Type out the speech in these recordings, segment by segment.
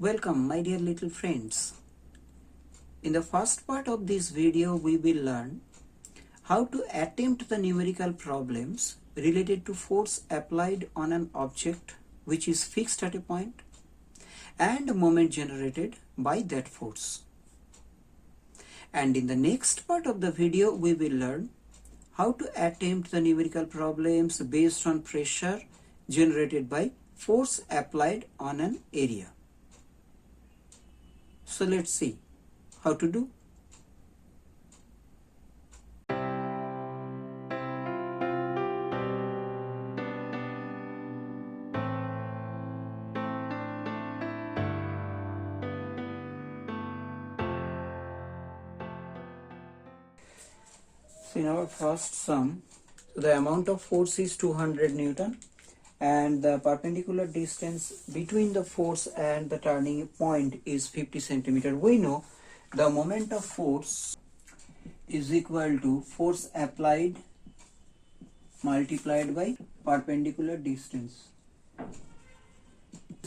Welcome my dear little friends. In the first part of this video we will learn how to attempt the numerical problems related to force applied on an object which is fixed at a point and moment generated by that force. And in the next part of the video we will learn how to attempt the numerical problems based on pressure generated by force applied on an area. So let's see how to do. So in our first sum, the amount of force is 200 Newton and the perpendicular distance between the force and the turning point is 50 centimeter. We know the moment of force is equal to force applied multiplied by perpendicular distance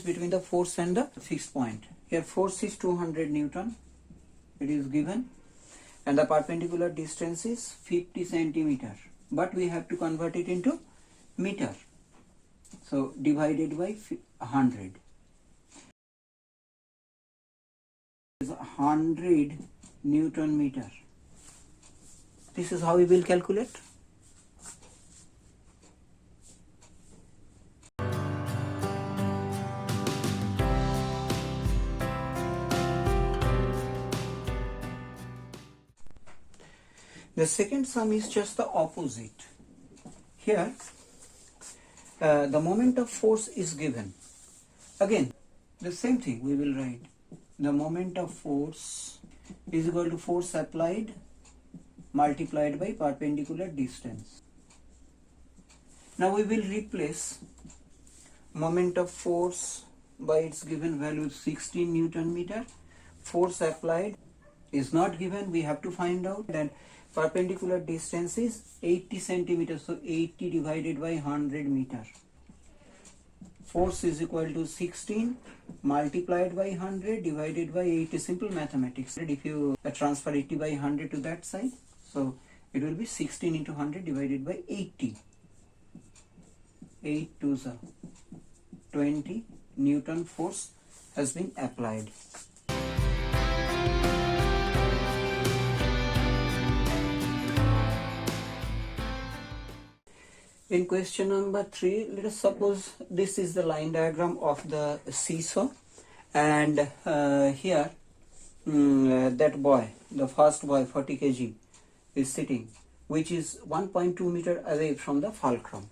between the force and the fixed point. Here force is 200 Newton, it is given, and the perpendicular distance is 50 centimeter, but we have to convert it into meter. So divided by 100 is 100 Newton meter. This is how we will calculate. The second sum is just the opposite. Here the moment of force is given. Again the same thing we will write. The moment of force is equal to force applied multiplied by perpendicular distance. Now we will replace moment of force by its given value 16 Newton meter. Force applied is not given, we have to find out, and perpendicular distance is 80 centimeters, so 80 divided by 100 meter. Force is equal to 16 multiplied by 100 divided by 80. Simple mathematics. If you transfer 80 by 100 to that side, so it will be 16 into 100 divided by 80. 8 to the 20 Newton force has been applied. In question number 3, let us suppose this is the line diagram of the seesaw, and here that boy, the first boy 40 kg is sitting, which is 1.2 meter away from the fulcrum,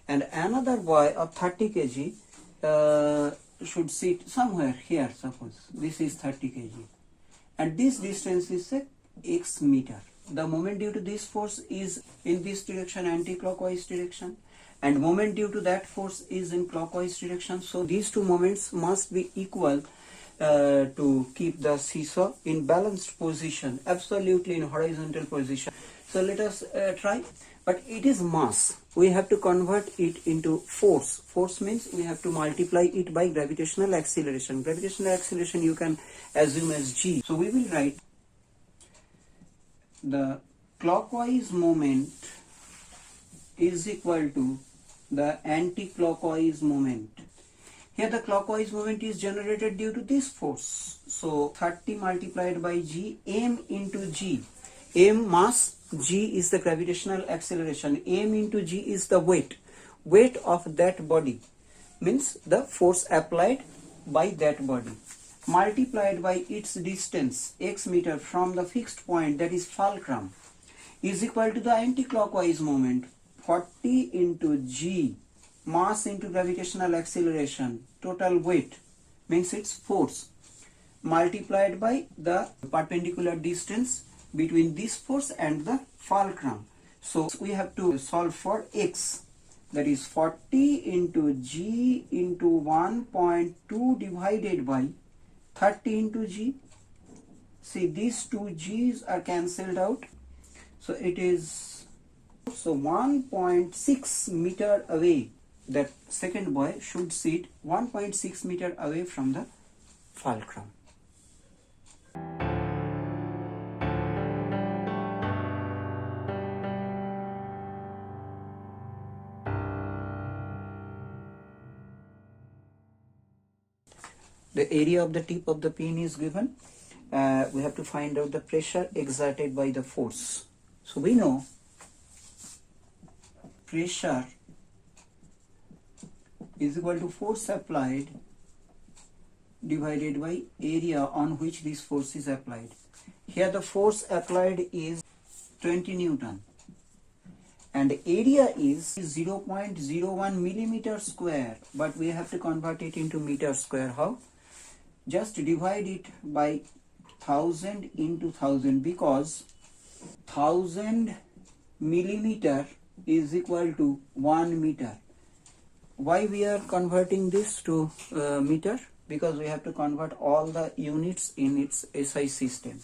and another boy of 30 kg should sit somewhere here. Suppose this is 30 kg and this distance is x meter. The moment due to this force is in this direction, anti-clockwise direction, and moment due to that force is in clockwise direction. So these two moments must be equal to keep the seesaw in balanced position, absolutely in horizontal position. So let us try. But it is mass. We have to convert it into force. Force means we have to multiply it by gravitational acceleration. Gravitational acceleration you can assume as g. So we will write the clockwise moment is equal to the anti-clockwise moment. Here the clockwise moment is generated due to this force. So 30 multiplied by g, m into g. M mass, g is the gravitational acceleration, m into g is the weight. Weight of that body means the force applied by that body, multiplied by its distance x meter from the fixed point, that is fulcrum, is equal to the anti-clockwise moment 40 into g, mass into gravitational acceleration, total weight means its force, multiplied by the perpendicular distance between this force and the fulcrum. So we have to solve for x, that is 40 into g into 1.2 divided by 30 into g. See, these two g's are cancelled out, so it is 1.6 meter away. That second boy should sit 1.6 meter away from the fulcrum. The area of the tip of the pin is given. We have to find out the pressure exerted by the force. So we know pressure is equal to force applied divided by area on which this force is applied. Here the force applied is 20 Newton and area is 0.01 millimeter square, but we have to convert it into meter square. How? Just divide it by 1000 into 1000, because 1000 millimeter is equal to 1 meter. Why we are converting this to meter? Because we have to convert all the units in its SI system.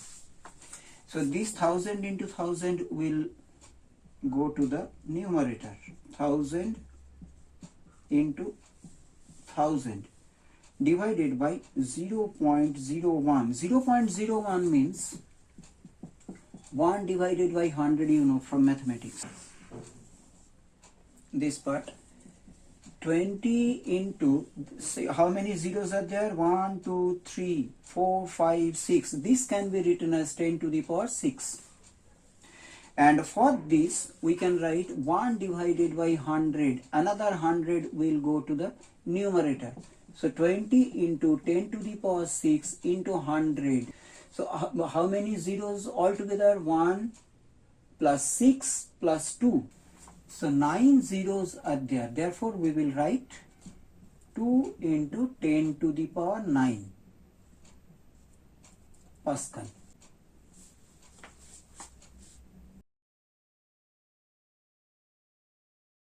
So this 1000 into 1000 will go to the numerator. 1000 into 1000 divided by 0.01. 0.01 means 1 divided by 100, you know from mathematics. This part 20 into, say, how many zeros are there? 1, 2, 3, 4, 5, 6. This can be written as 10 to the power 6. And for this we can write 1 divided by 100. Another 100 will go to the numerator. So 20 into 10 to the power 6 into 100. So how many zeros altogether? 1 plus 6 plus 2. So 9 zeros are there. Therefore we will write 2 into 10 to the power 9 Pascal.